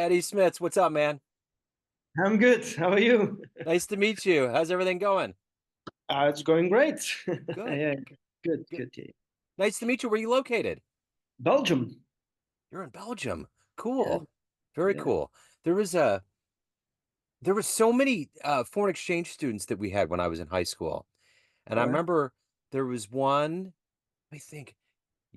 Eddy Smits, what's up, man? I'm good. How are you? Nice to meet you. How's everything going? It's going great. Good. Yeah, good, Good. good. Yeah. Nice to meet you. Where are you located? Belgium. You're in Belgium. Yeah, Cool. Very yeah. cool. There was a there was so many foreign exchange students that we had when I was in high school. And I All right. remember there was one, I think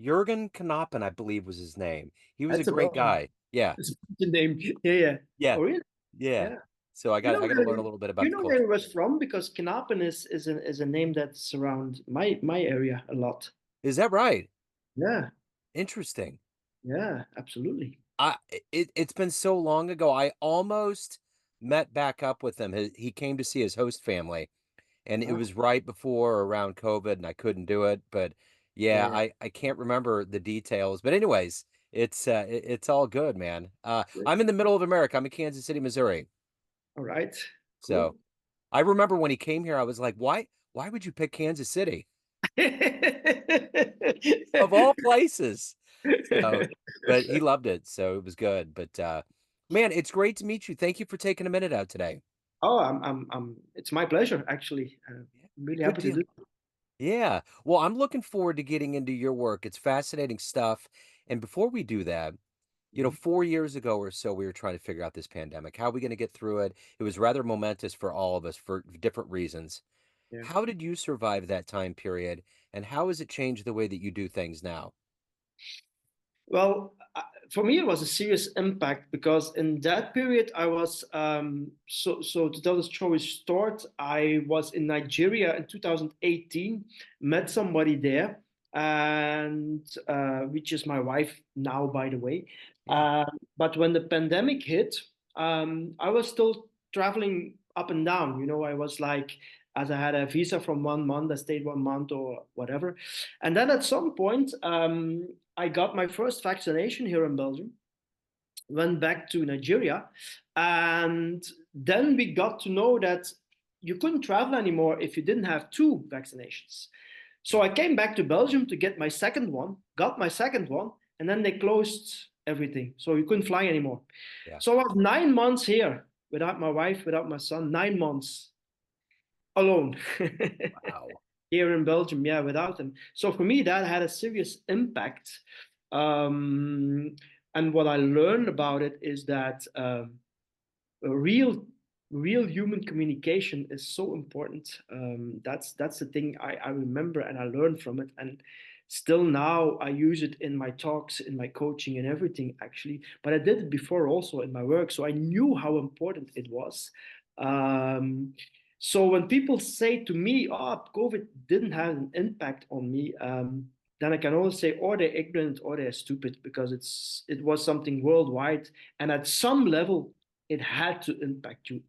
Jurgen Knappen, I believe was his name. He was a That's a great Belgium. guy. Yeah. It's a Belgian name. Yeah, yeah. Yeah. Oh, really? Yeah. Yeah. So I You got know I got to where learn a little bit about you the know where culture. it was from because Knappen is a name that's around my area a lot. Is that right? Yeah, Interesting. yeah, absolutely. It's been so long ago. I almost met back up with him. He came to see his host family, and it Ah, was right before or around COVID, and I couldn't do it. But yeah, yeah. I can't remember the details. But anyways, it's all good, man. Yeah. I'm in the middle of America. I'm in Kansas City, Missouri. All right. So Cool. I remember when he came here, I was like, why would you pick Kansas City of all places? So, but he loved it, so it was good. But man, it's great to meet you. Thank you for taking a minute out today. Oh, it's my pleasure, actually. Yeah. I'm really Good happy to deal. do. Yeah. Well, I'm looking forward to getting into your work. It's fascinating stuff. And before we do that, 4 years ago or so, we were trying to figure out this pandemic. How are we going to get through it? It was rather momentous for all of us for different reasons. Yeah. How did you survive that time period? And how has it changed the way that you do things now? Well, for me, it was a serious impact because in that period, I was so to tell the story short, I was in Nigeria in 2018, met somebody there, and which is my wife now, by the way. Yeah. But when the pandemic hit, I was still traveling up and down. I was like, as I had a visa from 1 month, I stayed 1 month or whatever, and then at some point. I got my first vaccination here in Belgium, went back to Nigeria, and then we got to know that you couldn't travel anymore if you didn't have two vaccinations. So Yeah. I came back to Belgium to get my second one, got my second one, and then they closed everything. So you couldn't fly anymore. Yeah. So I was 9 months here without my wife, without my son, 9 months alone. Wow. Here in Belgium, yeah, without them. So for me, that had a serious impact. Um, and what I learned about it is that a real human communication is so important. That's the thing I remember and I learned from it. And still now I use it in my talks, in my coaching, and everything actually. But I did it before also in my work, so I knew how important it was. Um, so when people say to me, "Oh, COVID didn't have an impact on me," then I can always say, or they're ignorant or they're stupid because it was something worldwide, and at some level it had to impact you.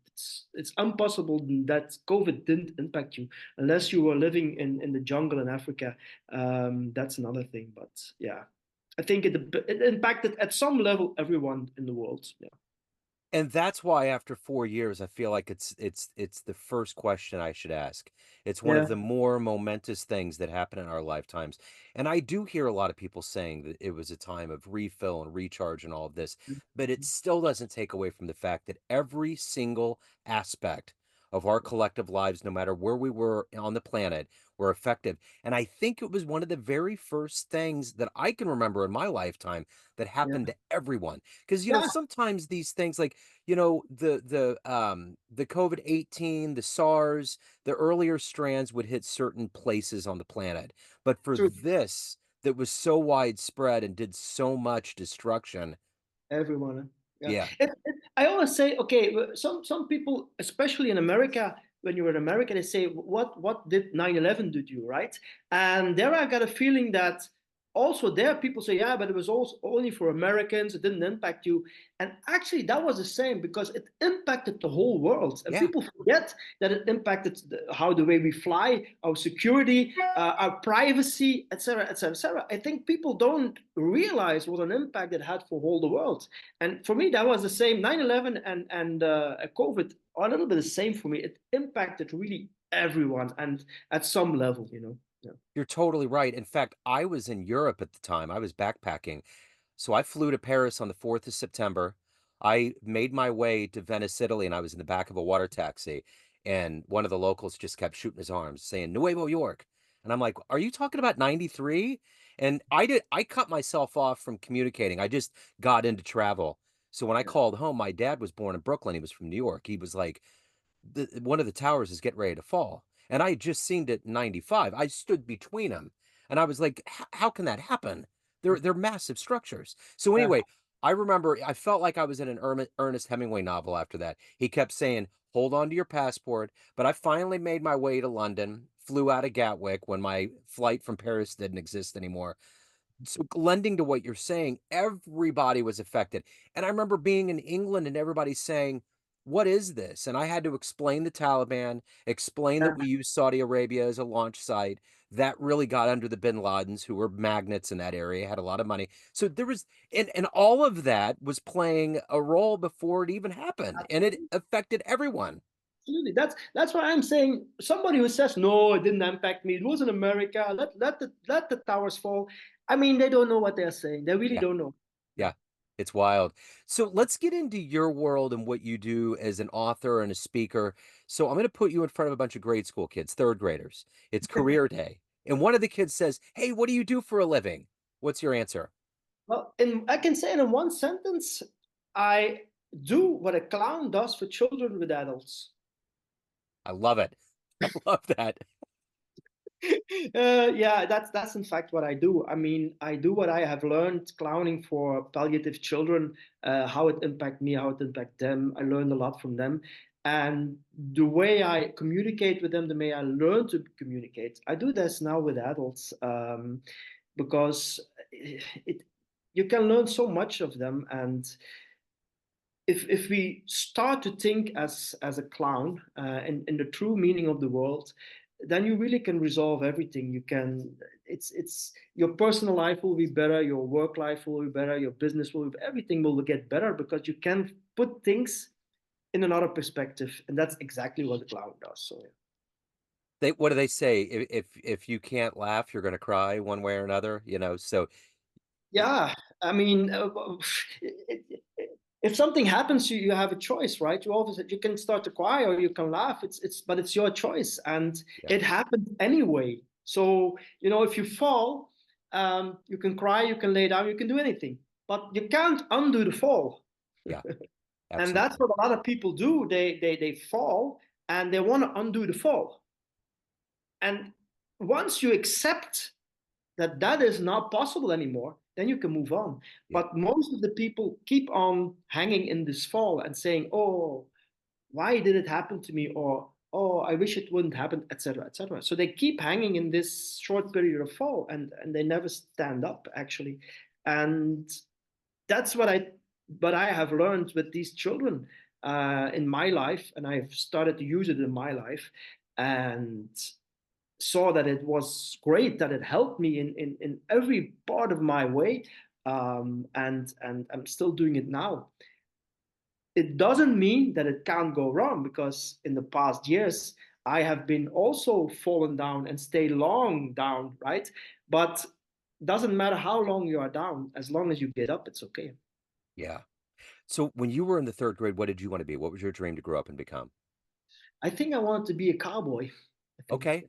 It's impossible that COVID didn't impact you unless you were living in the jungle in Africa. That's another thing. But yeah, I think it impacted at some level everyone in the world. Yeah. And that's why after 4 years, I feel like it's the first question I should ask. It's one of Yeah. the more momentous things that happen in our lifetimes. And I do hear a lot of people saying that it was a time of refill and recharge and all of this, but it still doesn't take away from the fact that every single aspect of our collective lives, no matter where we were on the planet, were effective. And I think it was one of the very first things that I can remember in my lifetime that Yeah. happened to everyone. Because, Yeah. sometimes these things like the COVID-18, the SARS, the earlier strands would hit certain places on the planet. But for True. this that was so widespread and did so much destruction, Everyone. Yeah. yeah, I always say, okay, some people, especially in America, when you're in America, they say, what did 9/11 do to you, right? And there I got a feeling that also there people say, yeah, but it was also only for Americans, it didn't impact you. And actually that was the same because it impacted the whole world. And yeah, people forget that it impacted how the way we fly, our security, our privacy, etc., etc., etc. I think people don't realize what an impact it had for all the world. And for me, that was the same. 9/11 and COVID are a little bit the same for me. It impacted really everyone and at some level. Yeah. you're totally right. In fact, I was in Europe at the time. I was backpacking. So I flew to Paris on the 4th of September. I made my way to Venice, Italy, and I was in the back of a water taxi, and one of the locals just kept shooting his arms, saying, "Nuevo York." And I'm like, "Are you talking about 93?" And I cut myself off from communicating. I just got into travel. So when I Yeah. called home, my dad was born in Brooklyn. He was from New York. He was like, one of the towers is getting ready to fall. And I had just seen it in 95. I stood between them and I was like, how can that happen? They're massive structures. So Yeah. anyway, I remember I felt like I was in an Ernest Hemingway novel after that. He kept saying, hold on to your passport. But I finally made my way to London, flew out of Gatwick when my flight from Paris didn't exist anymore. So lending to what you're saying, everybody was affected. And I remember being in England and everybody saying, "What is this?" And I had to explain the Taliban, explain that we use Saudi Arabia as a launch site. That really got under the bin Ladens, who were magnates in that area, had a lot of money. So there was, and all of that was playing a role before it even happened, and it affected everyone. Absolutely. That's why I'm saying somebody who says no, it didn't impact me. It was in America. Let the towers fall. I mean, they don't know what they're saying. They really Yeah. don't know. Yeah. Yeah, it's wild. So let's get into your world and what you do as an author and a speaker. So I'm going to put you in front of a bunch of grade school kids, third graders. It's career day. And one of the kids says, "Hey, what do you do for a living?" What's your answer? Well, I can say in one sentence, I do what a clown does for children with adults. I love it. I love that. Yeah, that's in fact what I do. I mean, I do what I have learned clowning for palliative children, how it impact me, how it impact them. I learned a lot from them, and the way I communicate with them, the way I learn to communicate. I do this now with adults, because it you can learn so much of them, and if we start to think as a clown, in the true meaning of the world, then you really can resolve everything. You can it's your personal life will be better, your work life will be better, your business will be, everything will get better because you can put things in another perspective, and that's exactly what the clown does. So yeah. They what do they say? If you can't laugh, you're going to cry one way or another, you know. So y- Yeah, I mean, if something happens to you, you have a choice, right? You can start to cry or you can laugh. But it's your choice, and yeah, it happened anyway. So if you fall, you can cry, you can lay down, you can do anything, but you can't undo the fall. yeah, And that's absolutely. what a lot of people do. They fall and they want to undo the fall. And once you accept that is not possible anymore, then you can move on. Yeah. But most of the people keep on hanging in this fall and saying, "Oh, why did it happen to me?" Or "Oh, I wish it wouldn't happen," etc., etc. So they keep hanging in this short period of fall, and they never stand up actually. And that's what I have learned with these children, in my life, and I've started to use it in my life, and saw that it was great, that it helped me in every part of my way, and I'm still doing it now. It doesn't mean that it can't go wrong, because in the past years I have been also fallen down and stay long down, right? But doesn't matter how long you are down, as long as you get up, it's okay. Yeah. So when you were in the third grade, what did you want to be? What was your dream to grow up and become? I think I wanted to be a cowboy. I think. Okay.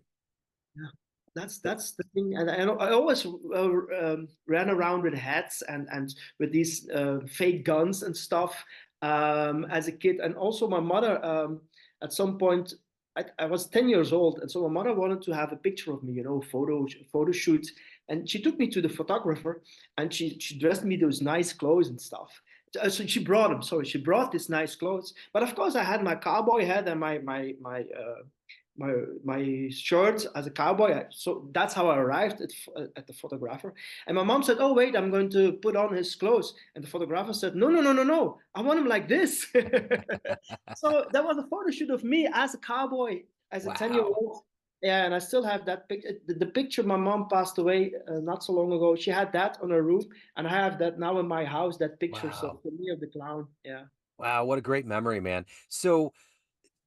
Yeah, that's the thing, and I always ran around with hats and with these fake guns and stuff, as a kid, and also my mother, at some point. I was 10 years old, and so my mother wanted to have a picture of me, photo shoot, and she took me to the photographer, and she dressed me those nice clothes and stuff. So she brought them. Sorry, she brought these nice clothes, but of course I had my cowboy hat and my shirt as a cowboy. So that's how I arrived at the photographer. And my mom said, "Oh wait, I'm going to put on his clothes." And the photographer said, "No, no, no, no, no. I want him like this." So that was a photo shoot of me as a cowboy, as a 10-year Wow. old. Yeah, and I still have that picture. The picture, my mom passed away not so long ago. She had that on her room, and I have that now in my house. That picture. So Wow. for me of the clown, yeah. Wow, what a great memory, man. So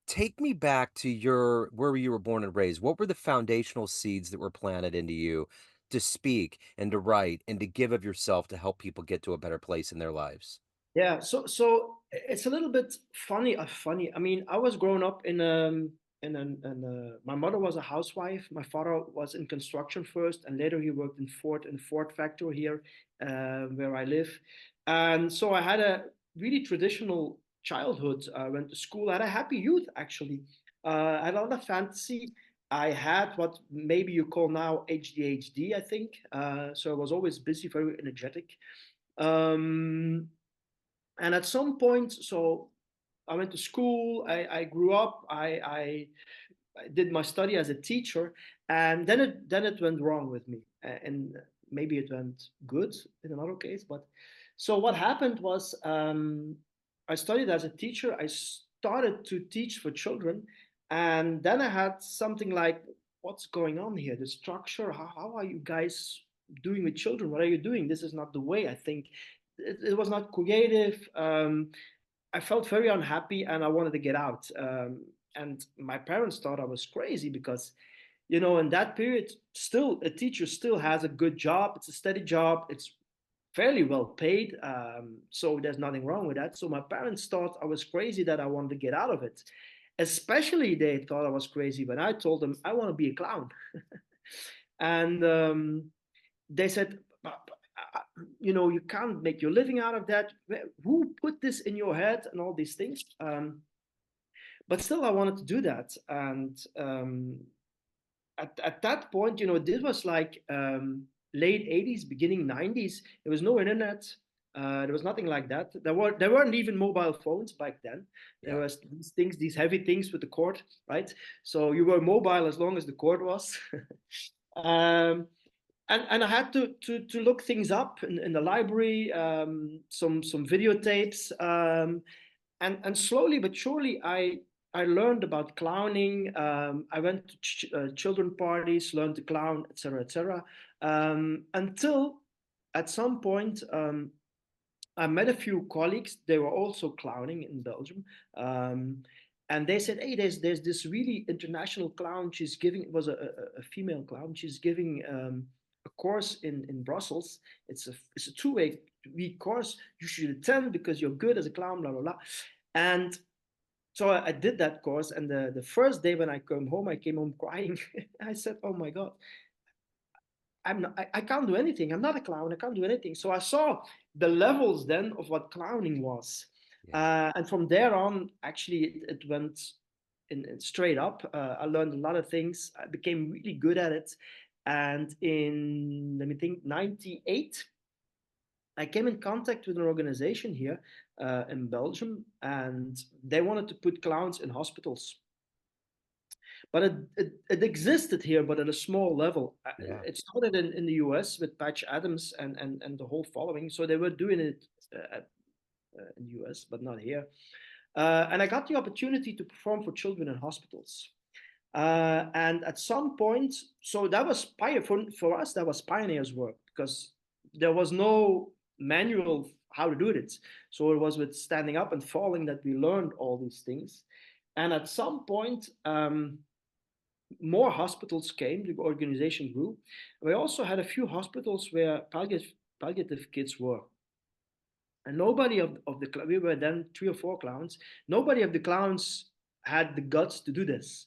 take me back to your where you were born and raised. What were the foundational seeds that were planted into you to speak and to write and to give of yourself to help people get to a better place in their lives? Yeah, so it's a little bit funny. Funny. I mean, I was growing up my mother was a housewife. My father was in construction first, and later he worked in Ford factory here, where I live. And so I had a really traditional childhood. I went to school. I had a happy youth actually. I had a lot of fantasy. I had what maybe you call now ADHD, I think. So I was always busy, very energetic. Um, and at some point, so I went to school, I grew up, I did my study as a teacher, and then it went wrong with me, and maybe it went good in another case. But so what happened was, I studied as a teacher. I started to teach for children, and then I had something like, what's going on here? The structure. How are you guys doing with children? What are you doing? This is not the way. I think it was not creative. I felt very unhappy and I wanted to get out. And my parents thought I was crazy because, in that period, still a teacher still has a good job. It's a steady job. It's fairly well paid. So there's nothing wrong with that. So my parents thought I was crazy that I wanted to get out of it. Especially they thought I was crazy when I told them I want to be a clown. And they said, you can't make your living out of that. Who put this in your head and all these things? But still, I wanted to do that. And at that point, this was like late 80s, beginning 90s. There was no internet. There was nothing like that. There weren't even mobile phones back then. There Yeah. was these things, these heavy things with the cord, right? So you were mobile as long as the cord was. um, and I had to look things up in the library, some videotapes, and slowly but surely I learned about clowning. I went to children parties, learned to clown, etc., etc. Until at some point I met a few colleagues. They were also clowning in Belgium, um, and they said, "Hey, there's this really international clown. She's giving. It was a female clown. She's giving a course in Brussels. It's a 2 week course. You should attend because you're good as a clown. Blah blah blah." And so I did that course. And the first day when I came home, I came home crying. I said, "Oh my god, I can't do anything. I'm not a clown. I can't do anything." So I saw the levels then of what clowning was. Yeah. And from there on, actually, it went straight up. I learned a lot of things. I became really good at it. And in, let me think, 98, I came in contact with an organization here in Belgium, and they wanted to put clowns in hospitals. But it existed here, but at a small level. Yeah. It started in the US with Patch Adams and the whole following. So they were doing it in the US, but not here. And I got the opportunity to perform for children in hospitals. And at some point, so that was for us, that was pioneers work because there was no manual how to do it. So it was with standing up and falling that we learned all these things. And at some point, more hospitals came, the organization grew. We also had a few hospitals where palliative kids were. And nobody we were then 3 or 4 clowns, nobody of the clowns had the guts to do this.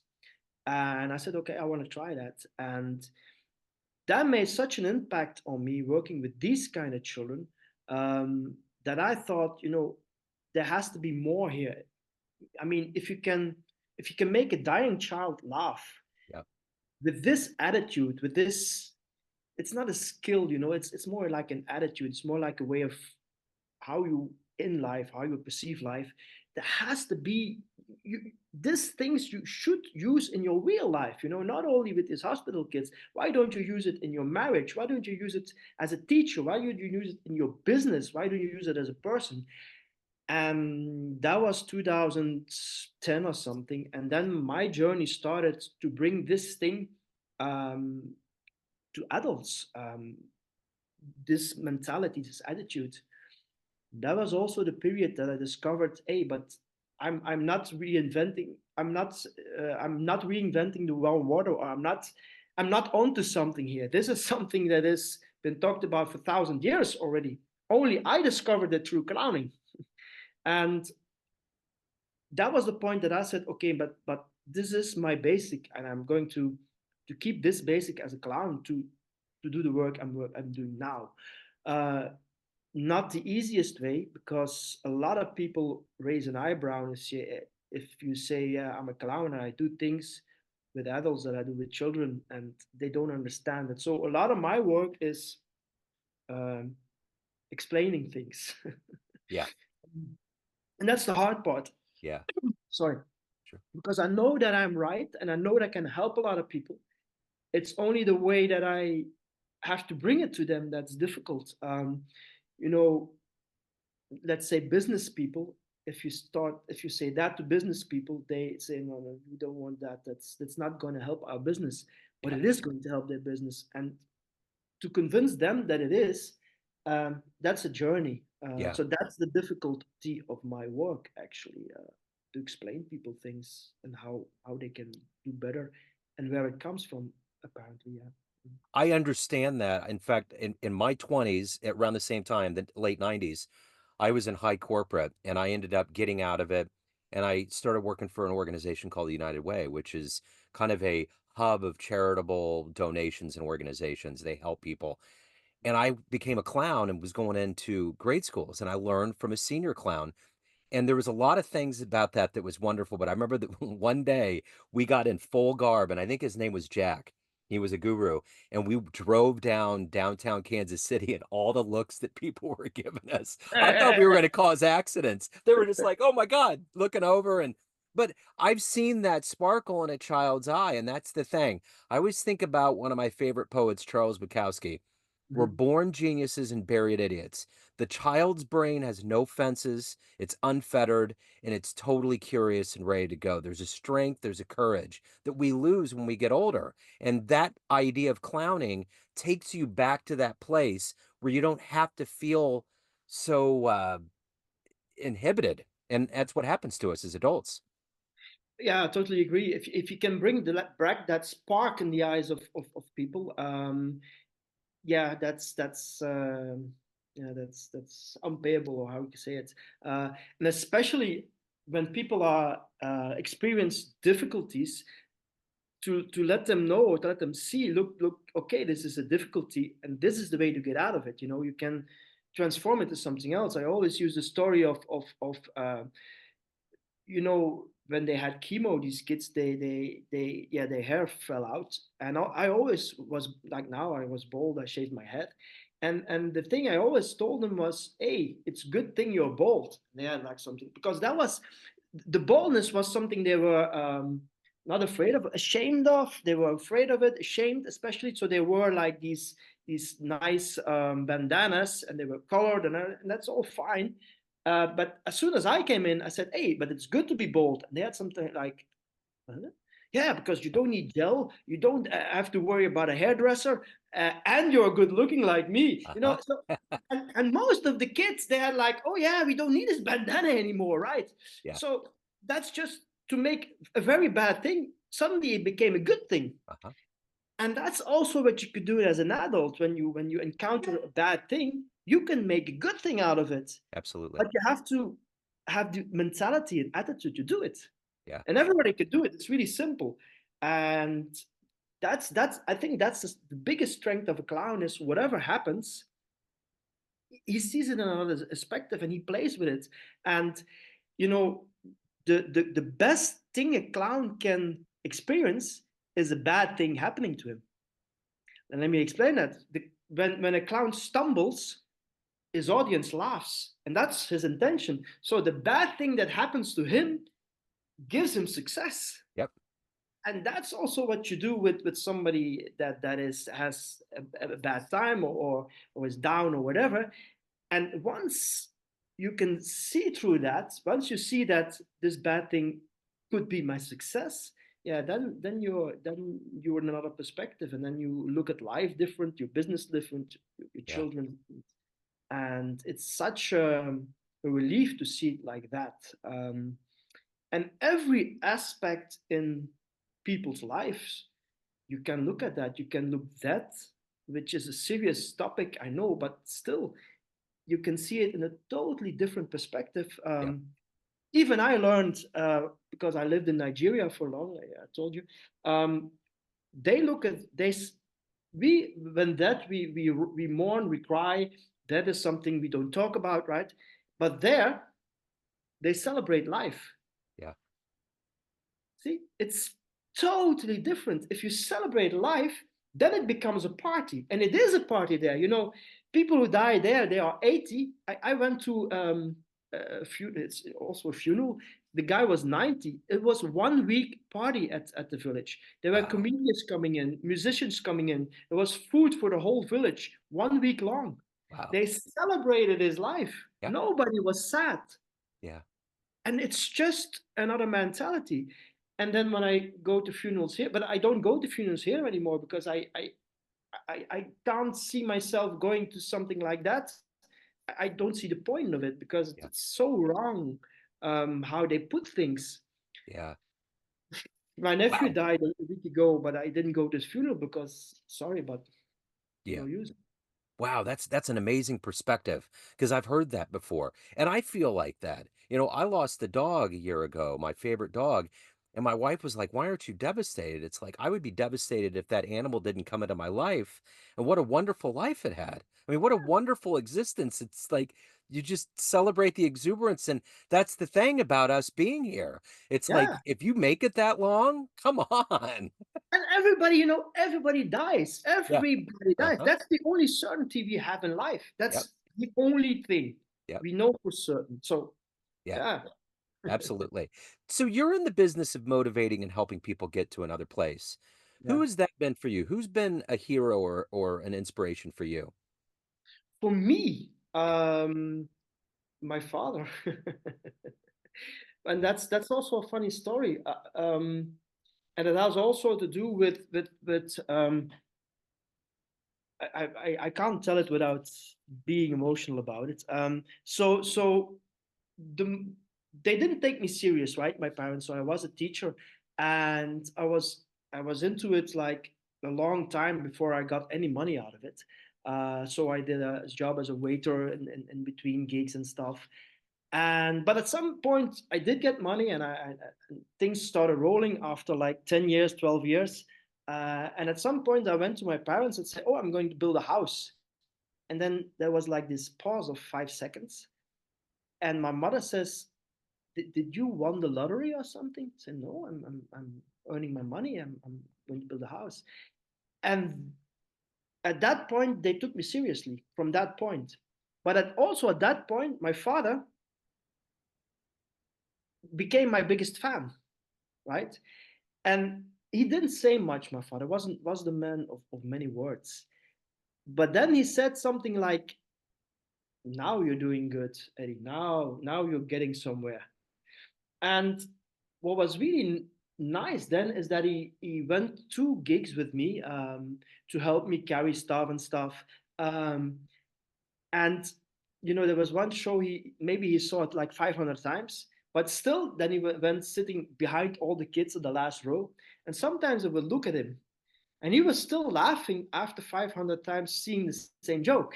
And I said, okay, I want to try that. And that made such an impact on me working with these kind of children, that I thought, there has to be more here. I mean, if you can make a dying child laugh Yeah. with this attitude, with this, it's not a skill, it's more like an attitude. It's more like a way of how you in life, how you perceive life. There has to be these things you should use in your real life, not only with these hospital kids. Why don't you use it in your marriage? Why don't you use it as a teacher? Why don't you use it in your business? Why don't you use it as a person? And that was 2010 or something. And then my journey started to bring this thing um, to adults, this mentality, this attitude. That was also the period that I discovered, hey, but I'm not reinventing. I'm not reinventing the well water, or I'm not onto something here. This is something that has been talked about for 1,000 years already. Only I discovered it through clowning. And that was the point that I said, okay, but this is my basic, and I'm going to keep this basic as a clown to do the I'm doing now. Uh, Not the easiest way, because a lot of people raise an eyebrow and say, if you say, yeah, I'm a clown and I do things with adults that I do with children, and they don't understand it. So a lot of my work is um, explaining things, Yeah. and that's the hard part. Yeah. Sorry, Sure. because I know that I'm right and I know that I can help a lot of people. It's only the way that I have to bring it to them that's difficult. You know, let's say business people, if you say that to business people, they say, no, no, we don't want that. That's not going to help our business, but Yeah. it is going to help their business. And to convince them that it is, that's a journey. Yeah. So that's the difficulty of my work, actually, to explain people things and how they can do better and where it comes from, apparently. Yeah. I understand that. In fact, in my 20s, at around the same time, the late 90s, I was in high corporate and I ended up getting out of it and I started working for an organization called the United Way, which is kind of a hub of charitable donations and organizations. They help people. And I became a clown and was going into grade schools and I learned from a senior clown and there was a lot of things about that that was wonderful, but I remember that one day we got in full garb, and I think his name was Jack. He was a guru, and we drove down downtown Kansas City, and all the looks that people were giving us. I thought we were going to cause accidents. They were just like, "Oh my God," looking over and but I've seen that sparkle in a child's eye, and that's the thing. I always think about one of my favorite poets, Charles Bukowski. We're Mhm. born geniuses and buried idiots. The child's brain has no fences, it's unfettered, and it's totally curious and ready to go. There's a strength, there's a courage that we lose when we get older. And that idea of clowning takes you back to that place where you don't have to feel so inhibited. And that's what happens to us as adults. Yeah, I totally agree. If you can bring back that spark in the eyes of people, yeah, that's unpayable, or how you say it. And especially when people are experience difficulties, to let them know, or to let them see, look, okay, this is a difficulty and this is the way to get out of it. You can transform it to something else. I always use the story of when they had chemo, these kids, they yeah, their hair fell out, and I always was like, now I was bald, I shaved my head, and the thing I always told them was, hey, it's good thing you're bald. And they had like something, because that was the baldness was something they were not afraid of, ashamed of. They were afraid of it, ashamed, especially. So they wore like these nice bandanas, and they were colored, and that's all fine. But as soon as I came in, I said, "Hey, but it's good to be bold." And they had something like, huh? "Yeah, because you don't need gel, you don't have to worry about a hairdresser, and you're good looking like me." Uh-huh. So and most of the kids, they had like, "Oh yeah, we don't need this bandana anymore, right?" Yeah. So that's just to make a very bad thing. Suddenly, it became a good thing. Uh-huh. And that's also what you could do as an adult. When you encounter a bad thing, you can make a good thing out of it, Absolutely. but you have to have the mentality and attitude to do it. Yeah. And everybody can do it. It's really simple. And that's I think that's the biggest strength of a clown, is whatever happens, he sees it in another perspective and he plays with it. And you know, the best thing a clown can experience is a bad thing happening to him. And let me explain that. When a clown stumbles, his audience laughs, and that's his intention. So the bad thing that happens to him gives him success. Yep. And that's also what you do with somebody that is has a bad time, or is down or whatever. And once you can see through that, once you see that this bad thing could be my success, yeah, then you're in another perspective, and then you look at life different, your business different, your Yeah. children different. And it's such a relief to see it like that. And every aspect in people's lives, you can look at that. You can look that, which is a serious topic, I know, but still, you can see it in a totally different perspective. Yeah. Even I learned because I lived in Nigeria for long. I told you, um, they look at this. We when that we mourn, we cry. That is something we don't talk about, right? But there they celebrate life. Yeah. See, it's totally different. If you celebrate life, then it becomes a party, and it is a party there. You know, people who die there, they are 80. I went to it's also a funeral. The guy was 90. It was 1 week party at the village. There were Wow. comedians coming in, musicians coming in. There was food for the whole village 1 week long. Wow. They celebrated his life. Yeah. Nobody was sad, Yeah. and it's just another mentality. And then when I go to funerals here, but I don't go to funerals here anymore because I can't see myself going to something like that. I don't see the point of it because Yeah. it's so wrong, how they put things. Yeah. My nephew Wow. died a week ago, but I didn't go to his funeral because sorry, but Yeah. no use. Wow, that's an amazing perspective because I've heard that before. And I feel like that. You know, I lost a dog a year ago, my favorite dog, and my wife was like, "Why aren't you devastated?" It's like I would be devastated if that animal didn't come into my life. And what a wonderful life it had. I mean, what a wonderful existence. It's like you just celebrate the exuberance, and that's the thing about us being here. It's like Yeah. if you make it that long, come on. And everybody, everybody dies. Yeah. Everybody dies. Uh-huh. That's the only certainty we have in life. Yep. That's the only thing Yep. we know for certain. So, Yeah. yeah, Absolutely. So you're in the business of motivating and helping people get to another place. Who yeah. has that been for you? Who's been a hero or an inspiration for you? For me, Yeah, my father, and yeah, that's also a funny story. And it has also to do with I can't tell it without being emotional about it. So the they didn't take me serious, right? My parents. So I was a teacher, and I was into it like a long time before I got any money out of it. So I did a job as a waiter in between gigs and stuff. And but at some point I did get money, and things started rolling after like 10 years, 12 years. And at some point I went to my parents and said, "Oh, I'm going to build a house." And then there was like this pause of 5 seconds, and my mother says, did you won the lottery or something? I said, no, I'm earning my money. I'm going to build a house. And at that point, they took me seriously from that point. But also at that point, my father became my biggest fan, right? And he didn't say much, my father was the man of many words. But then he said something like, now you're doing good, Eddie. Now you're getting somewhere. And what was really nice then is that he went to gigs with me, to help me carry stuff and stuff. Um, and there was one show he saw it like 500 times, but still then he went sitting behind all the kids in the last row. And sometimes I would look at him, and he was still laughing after 500 times seeing the same joke,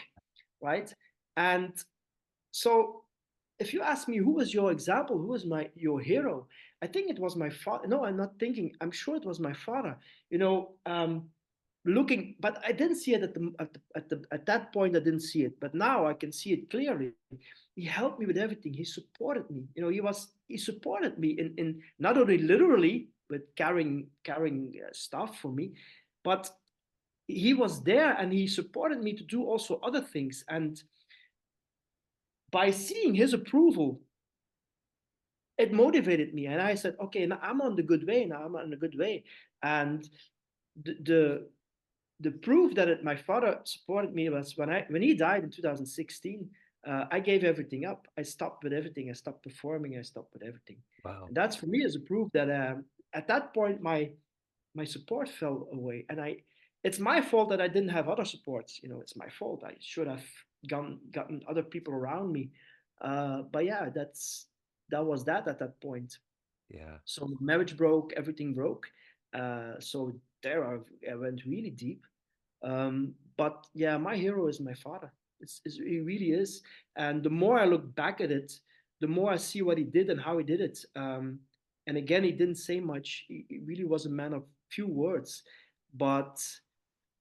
right? And so if you ask me who was your example, who was your hero, I think it was my father. No, I'm not thinking. I'm sure it was my father. You know, looking, but I didn't see it at that point. I didn't see it, but now I can see it clearly. He helped me with everything. He supported me. He supported me in not only literally with carrying stuff for me, but he was there and he supported me to do also other things. And by seeing his approval, it motivated me, and I said, okay, now I'm on the good way. Now I'm on the good way. And the the proof that my father supported me was when he died in 2016. I gave everything up. I stopped with everything. I stopped performing. I stopped with everything. wow. And that's for me as a proof that, at that point my support fell away, and it's my fault that I didn't have other supports. It's my fault. I should have gotten other people around me. But yeah, that was that at that point. Yeah. So marriage broke, everything broke. So there I went really deep. But yeah, my hero is my father. It really is. And the more I look back at it, the more I see what he did and how he did it. And again, he didn't say much. He really was a man of few words, but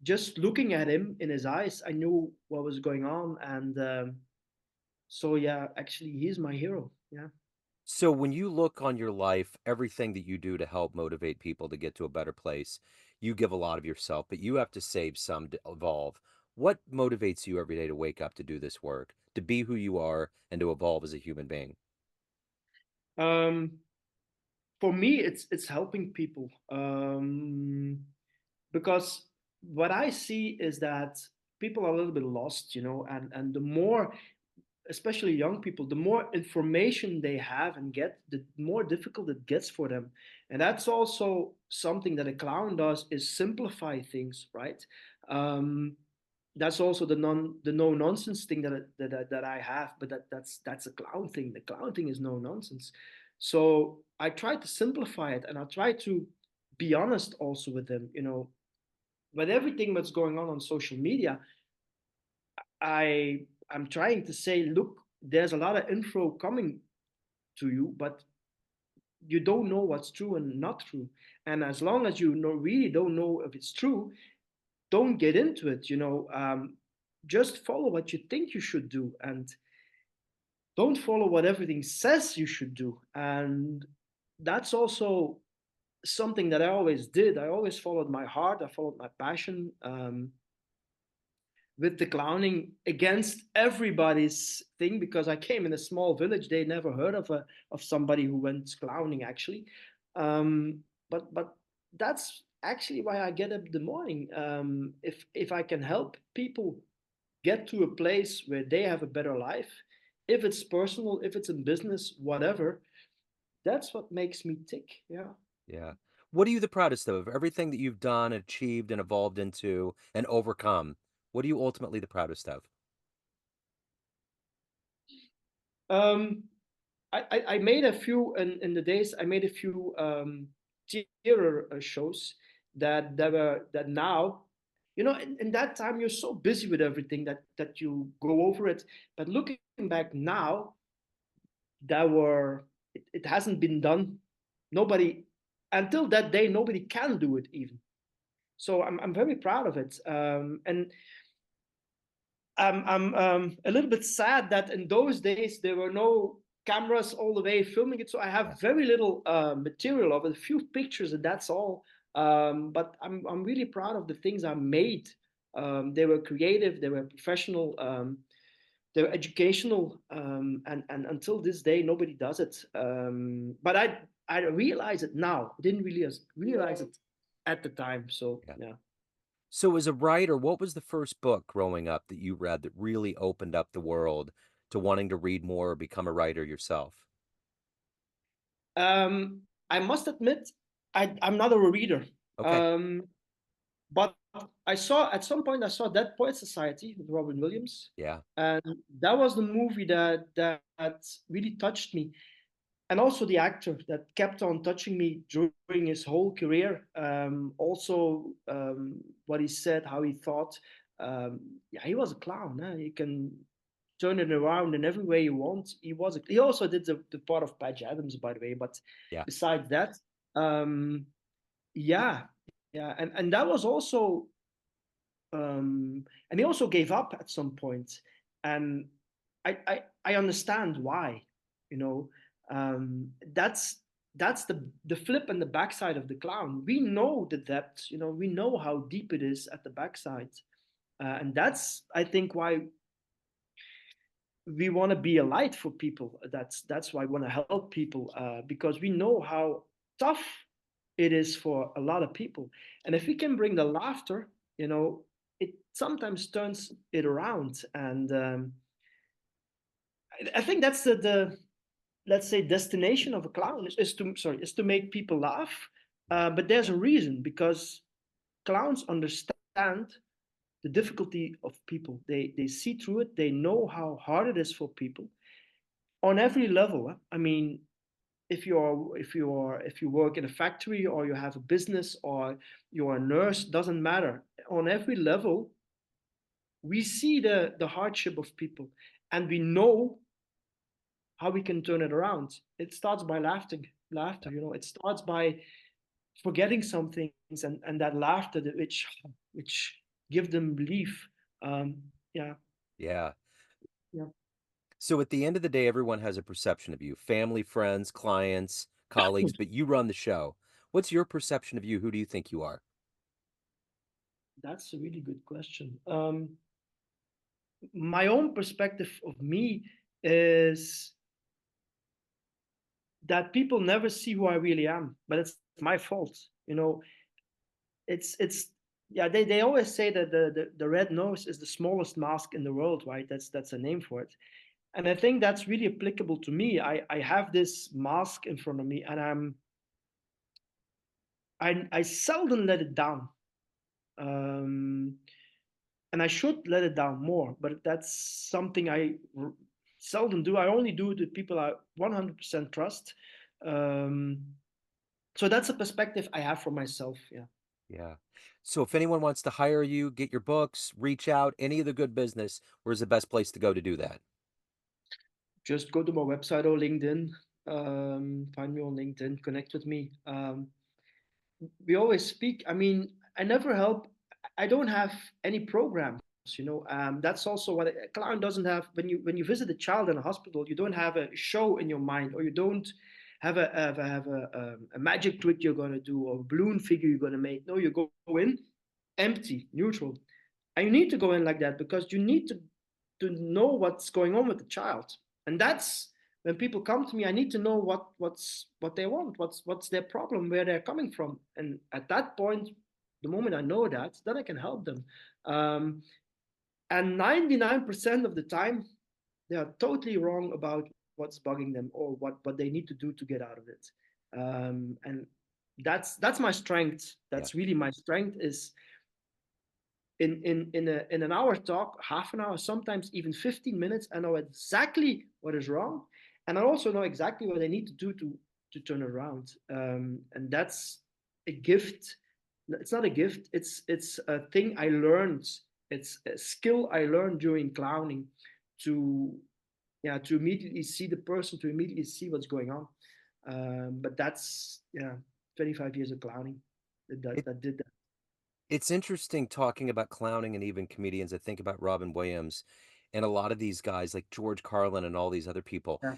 just looking at him in his eyes, I knew what was going on. And so, yeah, actually, he's my hero. Yeah. So when you look on your life, everything that you do to help motivate people to get to a better place, you give a lot of yourself, but you have to save some to evolve. What motivates you every day to wake up to do this work, to be who you are, and to evolve as a human being? Um, for me, it's helping people, because what I see is that people are a little bit lost, and the more, especially young people, the more information they have and get, the more difficult it gets for them. And that's also something that a clown does, is simplify things, right? Um, that's also the no nonsense thing that I have, but that's a clown thing. The clown thing is no nonsense. So I try to simplify it, and I try to be honest also with them. With everything that's going on social media, I'm trying to say, look, there's a lot of info coming to you, but you don't know what's true and not true. And as long as you really don't know if it's true, don't get into it. Just follow what you think you should do, and don't follow what everything says you should do. And that's also something that I always did. I always followed my heart. I followed my passion. With the clowning against everybody's thing, because I came in a small village. They never heard of somebody who went clowning actually. Um, but that's actually why I get up in the morning. If I can help people get to a place where they have a better life, if it's personal, if it's in business, whatever, that's what makes me tick. Yeah. Yeah. What are you the proudest of? Everything that you've done, achieved, and evolved into and overcome, what are you ultimately the proudest of? Um, I made a few in the days. I made a few theater shows that now, in that time you're so busy with everything that you go over it. But looking back now, it hasn't been done. Nobody, until that day, nobody can do it even. So I'm very proud of it. And I'm a little bit sad that in those days there were no cameras all the way filming it, so I Yeah. have very little material of it, a few pictures, and that's all. But I'm really proud of the things I made. They were creative, they were professional, they were educational, and until this day nobody does it. But I realize it now. I didn't really realize it at the time. So Yeah. yeah. So, as a writer, what was the first book growing up that you read that really opened up the world to wanting to read more or become a writer yourself? I must admit, I'm not a reader. Okay. Um, but I saw at some point I saw Dead Poet Society with Robin Williams, Yeah. and that was the movie that really touched me, and also the actor that kept on touching me during his whole career. Also, what he said, how he thought. Yeah, he was a clown. Huh? He can turn it around in every way you want. He also did the part of Patch Adams, by the way. But Yeah. besides that, um, yeah, yeah, and that was also, and he also gave up at some point, and I understand why. You know, that's the flip and the backside of the clown. We know the depth. We know how deep it is at the backside, and that's, I think, why we want to be a light for people. That's why we want to help people, because we know how tough it is for a lot of people. And if we can bring the laughter, it sometimes turns it around. And I think that's the let's say destination of a clown is to make people laugh. But there's a reason, because clowns understand the difficulty of people. They see through it. They know how hard it is for people on every level. I mean, if you work in a factory, or you have a business, or you're a nurse, doesn't matter. On every level, we see the hardship of people, and we know how we can turn it around. It starts by laughter. It starts by forgetting some things, and that laughter which give them relief. Yeah, Yeah. yeah. So at the end of the day, everyone has a perception of you, family, friends, clients, colleagues, but you run the show. What's your perception of you? Who do you think you are? That's a really good question. My own perspective of me is that people never see who I really am, but it's my fault. It's yeah. They always say that the red nose is the smallest mask in the world, right? That's a name for it, and I think that's really applicable to me. I have this mask in front of me, and I seldom let it down. Um, and I should let it down more, but that's something I seldom do. I only do the people I 100% trust. Um, so that's a perspective I have for myself. Yeah. Yeah. So if anyone wants to hire you, get your books, reach out, any of the good business, where's the best place to go to do that? Just go to my website or LinkedIn. Find me on LinkedIn, connect with me. We always speak. I mean, I never help. I don't have any programs. That's also what a clown doesn't have. When you visit a child in a hospital, you don't have a show in your mind, or you don't have a magic trick you're gonna do, or a balloon figure you're gonna make. No, you go in empty, neutral, and you need to go in like that because you need to know what's going on with the child, and that's when people come to me. I need to know what they want, what's their problem, where they're coming from, and at that point, the moment I know that, then I can help them. And 99% of the time, they are totally wrong about what's bugging them, or what they need to do to get out of it. And that's my strength. Yeah. That's really my strength, is in an hour talk, half an hour, sometimes even 15 minutes, I know exactly what is wrong, and I also know exactly what I need to do to turn it around. And that's a gift. It's not a gift. It's a thing I learned. It's a skill I learned during clowning, to yeah, to immediately see the person, to immediately see what's going on. But that's, yeah, 25 years of clowning It that did that. it's interesting talking about clowning and even comedians. I think about Robin Williams and a lot of these guys like George Carlin and all these other people. Yeah,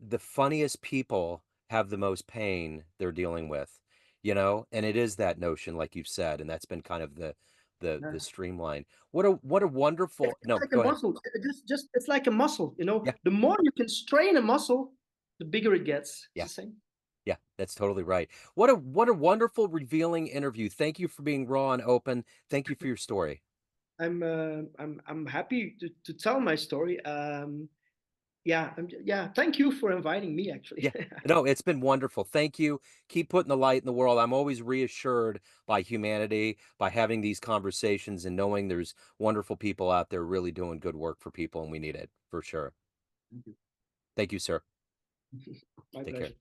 The funniest people have the most pain they're dealing with, and it is that notion, like you've said, and that's been kind of the yeah. streamline. What a wonderful. It's No, like a go ahead. muscle. Just it's like a muscle. Yeah, The more you can strain a muscle, the bigger it gets. It's yeah, the same. yeah. That's totally right. What a wonderful, revealing interview. Thank you for being raw and open. Thank you for your story. I'm happy to tell my story. Yeah, yeah. Thank you for inviting me. Actually, Yeah. No, it's been wonderful. Thank you. Keep putting the light in the world. I'm always reassured by humanity, by having these conversations and knowing there's wonderful people out there really doing good work for people, and we need it for sure. thank you. Thank you, sir. My Take care. pleasure.